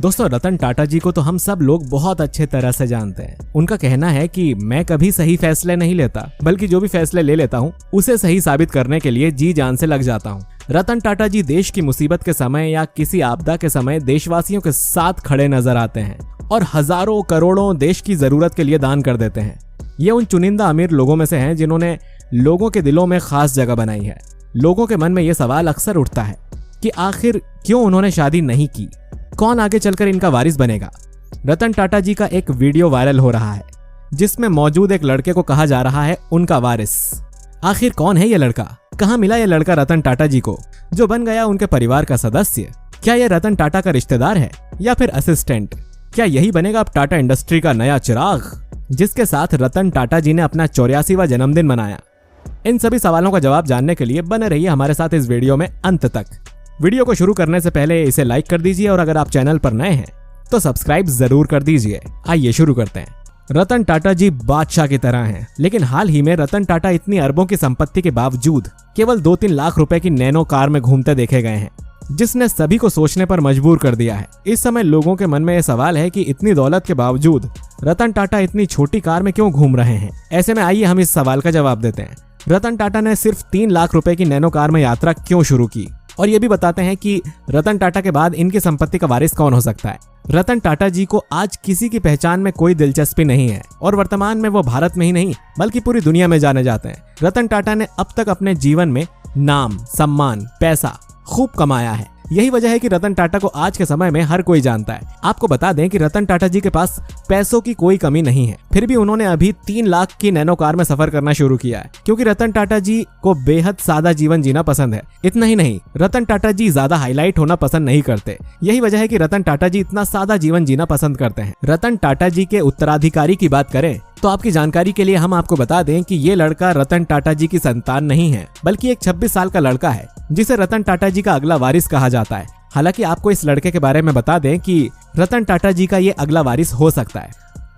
दोस्तों, रतन टाटा जी को तो हम सब लोग बहुत अच्छे तरह से जानते हैं। उनका कहना है कि मैं कभी सही फैसले नहीं लेता, बल्कि जो भी फैसले ले लेता हूँ उसे सही साबित करने के लिए जी जान से लग जाता हूँ। रतन टाटा जी देश की मुसीबत के समय या किसी आपदा के समय देशवासियों के साथ खड़े नजर आते हैं और हजारों करोड़ों देश की जरूरत के लिए दान कर देते हैं। ये उन चुनिंदा अमीर लोगों में से हैं जिन्होंने लोगों के दिलों में खास जगह बनाई है। लोगों के मन में ये सवाल अक्सर उठता है कि आखिर क्यों उन्होंने शादी नहीं की, कौन आगे चलकर इनका वारिस बनेगा। रतन टाटा जी का एक वीडियो वायरल हो रहा है जिसमें मौजूद एक लड़के को कहा जा रहा है उनका वारिस। आखिर कौन है ये लड़का, कहाँ मिला ये लड़का रतन टाटा जी को जो बन गया उनके परिवार का सदस्य। क्या ये रतन टाटा का रिश्तेदार है या फिर असिस्टेंट? क्या यही बनेगा अब टाटा इंडस्ट्री का नया चिराग जिसके साथ रतन टाटा जी ने अपना 84वां जन्मदिन मनाया? इन सभी सवालों का जवाब जानने के लिए बने रहिए हमारे साथ इस वीडियो में अंत तक। वीडियो को शुरू करने से पहले इसे लाइक कर दीजिए और अगर आप चैनल पर नए हैं तो सब्सक्राइब जरूर कर दीजिए। आइए शुरू करते हैं। रतन टाटा जी बादशाह की तरह हैं, लेकिन हाल ही में रतन टाटा इतनी अरबों की संपत्ति के बावजूद केवल 2-3 लाख रुपए की नैनो कार में घूमते देखे गए हैं, जिसने सभी को सोचने पर मजबूर कर दिया है। इस समय लोगों के मन में यह सवाल है कि इतनी दौलत के बावजूद रतन टाटा इतनी छोटी कार में क्यों घूम रहे हैं। ऐसे में आइए हम इस सवाल का जवाब देते हैं। रतन टाटा ने सिर्फ 3 लाख रुपए की नैनो कार में यात्रा क्यों शुरू की, और ये भी बताते हैं कि रतन टाटा के बाद इनकी संपत्ति का वारिस कौन हो सकता है। रतन टाटा जी को आज किसी की पहचान में कोई दिलचस्पी नहीं है और वर्तमान में वो भारत में ही नहीं बल्कि पूरी दुनिया में जाने जाते हैं। रतन टाटा ने अब तक अपने जीवन में नाम, सम्मान, पैसा खूब कमाया है। यही वजह है कि रतन टाटा को आज के समय में हर कोई जानता है। आपको बता दें कि रतन टाटा जी के पास पैसों की कोई कमी नहीं है, फिर भी उन्होंने अभी 3 लाख की नैनो कार में सफर करना शुरू किया है क्योंकि रतन टाटा जी को बेहद सादा जीवन जीना पसंद है। इतना ही नहीं, रतन टाटा जी ज्यादा हाईलाइट होना पसंद नहीं करते। यही वजह है कि रतन टाटा जी इतना सादा जीवन जीना पसंद करते हैं। रतन टाटा जी के उत्तराधिकारी की बात करें तो आपकी जानकारी के लिए हम आपको बता दें कि ये लड़का रतन टाटा जी की संतान नहीं है, बल्कि एक 26 साल का लड़का है जिसे रतन टाटा जी का अगला वारिस कहा जाता है। हालांकि आपको इस लड़के के बारे में बता दें कि रतन टाटा जी का ये अगला वारिस हो सकता है।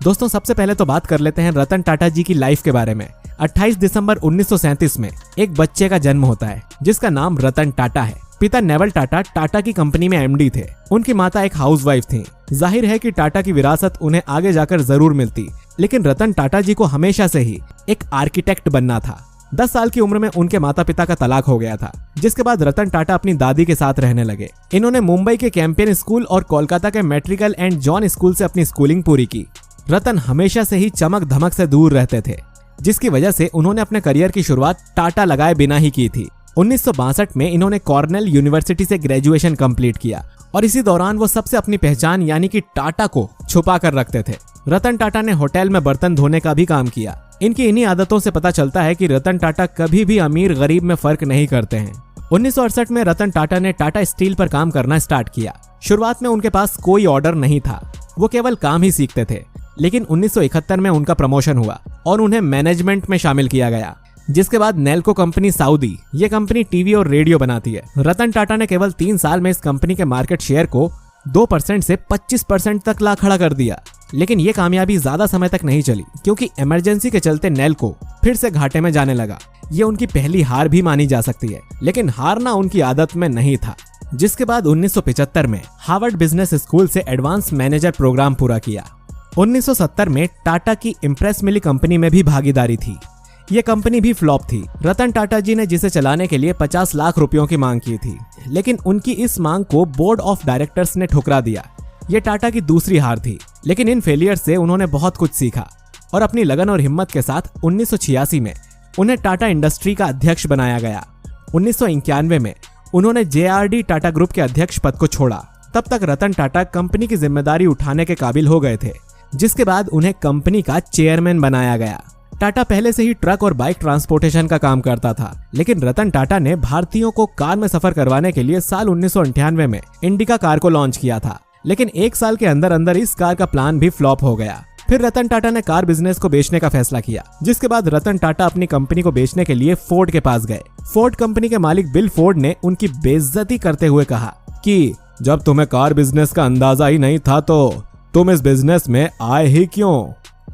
दोस्तों, सबसे पहले तो बात कर लेते हैं रतन टाटा जी की लाइफ के बारे में। 28 दिसंबर 1937 में एक बच्चे का जन्म होता है जिसका नाम रतन टाटा है। पिता नेवल टाटा टाटा की कंपनी में एमडी थे। उनकी माता एक हाउसवाइफ थी। जाहिर है कि टाटा की विरासत उन्हें आगे जाकर जरूर मिलती, लेकिन रतन टाटा जी को हमेशा से ही एक आर्किटेक्ट बनना था। 10 साल की उम्र में उनके माता पिता का तलाक हो गया था, जिसके बाद रतन टाटा अपनी दादी के साथ रहने लगे। इन्होंने मुंबई के कैंपियन स्कूल और कोलकाता के मेट्रिकल एंड जॉन स्कूल से अपनी स्कूलिंग पूरी की। रतन हमेशा से ही चमक धमक से दूर रहते थे, जिसकी वजह से उन्होंने अपने करियर की शुरुआत टाटा लगाए बिना ही की थी। 1962 में इन्होंने कॉर्नेल यूनिवर्सिटी से ग्रेजुएशन कंप्लीट किया और इसी दौरान वो सबसे अपनी पहचान यानी कि टाटा को छुपा कर रखते थे। रतन टाटा ने होटल में बर्तन धोने का भी काम किया। इनकी इन्हीं आदतों से पता चलता है कि रतन टाटा कभी भी अमीर गरीब में फर्क नहीं करते हैं। 1968 में रतन टाटा ने टाटा स्टील पर काम करना स्टार्ट किया। शुरुआत में उनके पास कोई ऑर्डर नहीं था, वो केवल काम ही सीखते थे। लेकिन 1971 में उनका प्रमोशन हुआ और उन्हें मैनेजमेंट में शामिल किया गया, जिसके बाद नेल्को कंपनी सऊदी, ये कंपनी टीवी और रेडियो बनाती है। रतन टाटा ने केवल 3 साल में इस कंपनी के मार्केट शेयर को 2% से 25% तक ला खड़ा कर दिया। लेकिन ये कामयाबी ज्यादा समय तक नहीं चली क्योंकि इमरजेंसी के चलते नेल्को फिर से घाटे में जाने लगा। ये उनकी पहली हार भी मानी जा सकती है, लेकिन हारना उनकी आदत में नहीं था। जिसके बाद 1975 में हार्वर्ड बिजनेस स्कूल से एडवांस मैनेजर प्रोग्राम पूरा किया। 1970 में टाटा की इम्प्रेस मिली कंपनी में भी भागीदारी थी। ये कंपनी भी फ्लॉप थी। रतन टाटा जी ने जिसे चलाने के लिए 50 लाख रुपयों की मांग की थी, लेकिन उनकी इस मांग को बोर्ड ऑफ डायरेक्टर्स ने ठुकरा दिया। ये टाटा की दूसरी हार थी, लेकिन इन फेलियर से उन्होंने बहुत कुछ सीखा और अपनी लगन और हिम्मत के साथ 1986 में उन्हें टाटा इंडस्ट्री का अध्यक्ष बनाया गया। 1991 में उन्होंने JRD टाटा ग्रुप के अध्यक्ष पद को छोड़ा। तब तक रतन टाटा कंपनी की जिम्मेदारी उठाने के काबिल हो गए थे, जिसके बाद उन्हें कंपनी का चेयरमैन बनाया गया। टाटा पहले से ही ट्रक और बाइक ट्रांसपोर्टेशन का काम करता था, लेकिन रतन टाटा ने भारतीयों को कार में सफर करवाने के लिए साल 1998 में इंडिका कार को लॉन्च किया था। लेकिन 1 साल के अंदर अंदर इस कार का प्लान भी फ्लॉप हो गया। फिर रतन टाटा ने कार बिजनेस को बेचने का फैसला किया, जिसके बाद रतन टाटा अपनी कंपनी को बेचने के लिए फोर्ड के पास गए। फोर्ड कंपनी के मालिक बिल फोर्ड ने उनकी बेइज्जती करते हुए कहा कि जब तुम्हें कार बिजनेस का अंदाजा ही नहीं था तो तुम इस बिजनेस में आए ही क्यों।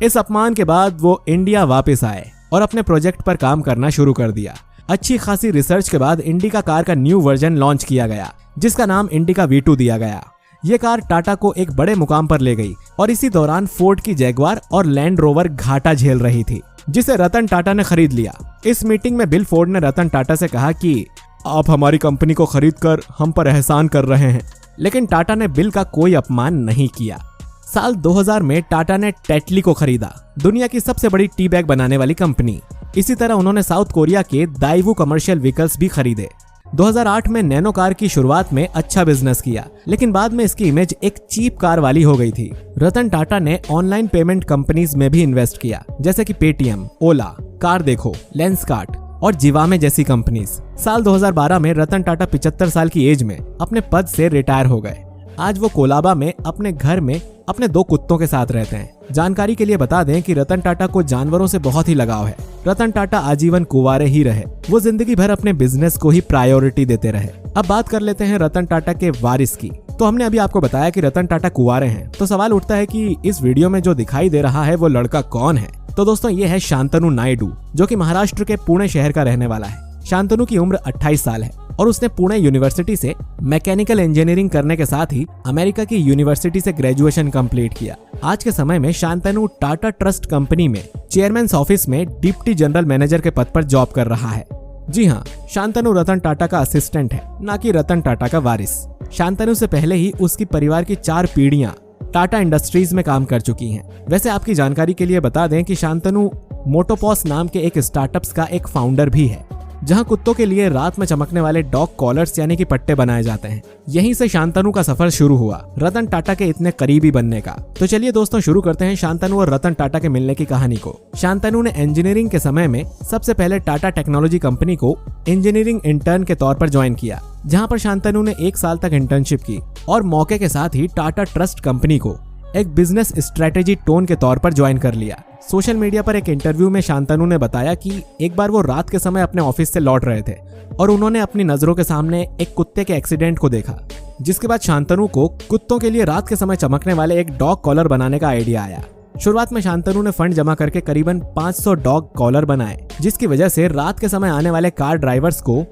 इस अपमान के बाद वो इंडिया वापस आए और अपने प्रोजेक्ट पर काम करना शुरू कर दिया। अच्छी खासी रिसर्च के बाद इंडिका कार का न्यू वर्जन लॉन्च किया गया, जिसका नाम इंडिका V2 दिया गया। ये कार टाटा को एक बड़े मुकाम पर ले गई और इसी दौरान फोर्ड की जैगवार और लैंड रोवर घाटा झेल रही थी, जिसे रतन टाटा ने खरीद लिया। इस मीटिंग में बिल फोर्ड ने रतन टाटा से कहा कि आप हमारी कंपनी को खरीदकर हम पर एहसान कर रहे हैं, लेकिन टाटा ने बिल का कोई अपमान नहीं किया। साल 2000 में टाटा ने टेटली को खरीदा, दुनिया की सबसे बड़ी टी बैग बनाने वाली कंपनी। इसी तरह उन्होंने साउथ कोरिया के दाइवू कमर्शियल व्हीकल्स भी खरीदे। 2008 में नैनो कार की शुरुआत में अच्छा बिजनेस किया, लेकिन बाद में इसकी इमेज एक चीप कार वाली हो गई थी। रतन टाटा ने ऑनलाइन पेमेंट कंपनीज में भी इन्वेस्ट किया, जैसे कि पेटीएम, ओला, कार देखो, लेंसकार्ट और जिवामे जैसी कंपनीज। साल 2012 में रतन टाटा 75 साल की एज में अपने पद से रिटायर हो गए। आज वो कोलाबा में अपने घर में अपने 2 कुत्तों के साथ रहते हैं। जानकारी के लिए बता दें कि रतन टाटा को जानवरों से बहुत ही लगाव है। रतन टाटा आजीवन कुंवारे ही रहे, वो जिंदगी भर अपने बिजनेस को ही प्रायोरिटी देते रहे। अब बात कर लेते हैं रतन टाटा के वारिस की। तो हमने अभी आपको बताया कि रतन टाटा कुंवारे हैं, तो सवाल उठता है कि इस वीडियो में जो दिखाई दे रहा है वो लड़का कौन है। तो दोस्तों ये है शांतनु नायडू, जो कि महाराष्ट्र के पुणे शहर का रहने वाला है। शांतनु की उम्र 28 साल है और उसने पुणे यूनिवर्सिटी से मैकेनिकल इंजीनियरिंग करने के साथ ही अमेरिका की यूनिवर्सिटी से ग्रेजुएशन कंप्लीट किया। आज के समय में शांतनु टाटा ट्रस्ट कंपनी में चेयरमैन ऑफिस में डिप्टी जनरल मैनेजर के पद पर जॉब कर रहा है। जी हाँ, शांतनु रतन टाटा का असिस्टेंट है, न कि रतन टाटा का वारिस। शांतनु से पहले ही उसकी परिवार की 4 पीढ़ियां टाटा इंडस्ट्रीज में काम कर चुकी हैं। वैसे आपकी जानकारी के लिए बता दें कि शांतनु मोटोपॉस नाम के एक स्टार्टअप्स का एक फाउंडर भी है, जहां कुत्तों के लिए रात में चमकने वाले डॉग कॉलर्स यानी कि पट्टे बनाए जाते हैं। यहीं से शांतनु का सफर शुरू हुआ रतन टाटा के इतने करीबी बनने का। तो चलिए दोस्तों शुरू करते हैं शांतनु और रतन टाटा के मिलने की कहानी को। शांतनु ने इंजीनियरिंग के समय में सबसे पहले टाटा टेक्नोलॉजी कंपनी को इंजीनियरिंग इंटर्न के तौर पर ज्वाइन किया, जहाँ पर शांतनु ने 1 साल तक इंटर्नशिप की और मौके के साथ ही टाटा ट्रस्ट कंपनी को एक बिजनेस स्ट्रेटेजी टोन के तौर पर ज्वाइन कर लिया। सोशल मीडिया पर एक इंटरव्यू में शांतनु ने बताया कि एक बार वो रात के समय अपने ऑफिस से लौट रहे थे और उन्होंने अपनी नजरों के सामने एक कुत्ते के एक्सीडेंट को देखा, जिसके बाद शांतनु को कुत्तों के लिए रात के समय चमकने वाले एक डॉग कॉलर बनाने का आइडिया आया। शुरुआत में शांतनु ने फंड जमा करके करीबन 500 डॉग कॉलर बनाए, जिसकी वजह से रात के समय आने वाले कार ड्राइवर्स को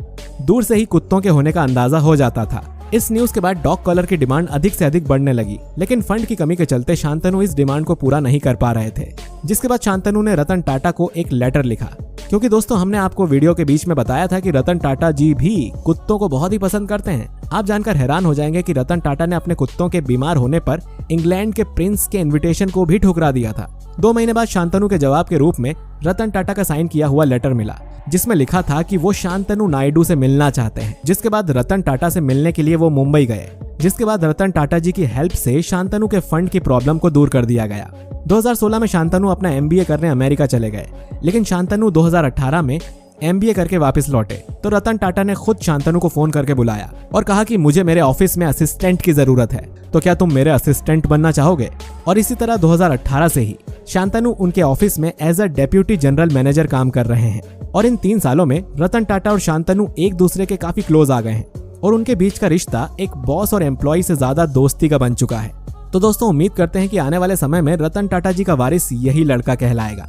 दूर से ही कुत्तों के होने का अंदाजा हो जाता था। इस न्यूज के बाद डॉग कॉलर की डिमांड अधिक से अधिक बढ़ने लगी, लेकिन फंड की कमी के चलते शांतनु इस डिमांड को पूरा नहीं कर पा रहे थे, जिसके बाद शांतनु ने रतन टाटा को एक लेटर लिखा। क्योंकि दोस्तों हमने आपको वीडियो के बीच में बताया था कि रतन टाटा जी भी कुत्तों को बहुत ही पसंद करते हैं। आप जानकर हैरान हो जाएंगे कि रतन टाटा ने अपने कुत्तों के बीमार होने पर इंग्लैंड के प्रिंस के इन्विटेशन को भी ठुकरा दिया था। 2 महीने बाद शांतनु के जवाब के रूप में रतन टाटा का साइन किया हुआ लेटर मिला, जिसमें लिखा था कि वो शांतनु नायडू से मिलना चाहते हैं। जिसके बाद रतन टाटा से मिलने के लिए वो मुंबई गए, जिसके बाद रतन टाटा जी की हेल्प से शांतनु के फंड की प्रॉब्लम को दूर कर दिया गया। 2016 में शांतनु अपना MBA करने अमेरिका चले गए, लेकिन शांतनु 2018 में MBA करके वापस लौटे तो रतन टाटा ने खुद शांतनु को फोन करके बुलाया और कहा कि मुझे मेरे ऑफिस में असिस्टेंट की जरूरत है, तो क्या तुम मेरे असिस्टेंट बनना चाहोगे। और इसी तरह 2018 से ही शांतनु उनके ऑफिस में as a deputy general manager काम कर रहे हैं। और इन 3 सालों में रतन टाटा और शांतनु एक दूसरे के काफी क्लोज आ गए हैं और उनके बीच का रिश्ता एक बॉस और एम्प्लॉय से ज्यादा दोस्ती का बन चुका है। तो दोस्तों उम्मीद करते हैं कि आने वाले समय में रतन टाटा जी का वारिस यही लड़का कहलाएगा।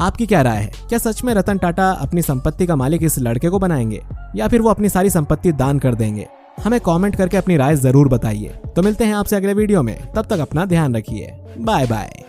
आपकी क्या राय है? क्या सच में रतन टाटा अपनी संपत्ति का मालिक इस लड़के को बनाएंगे या फिर वो अपनी सारी संपत्ति दान कर देंगे? हमें कमेंट करके अपनी राय जरूर बताइए। तो मिलते हैं आपसे अगले वीडियो में, तब तक अपना ध्यान रखिए। Bye bye.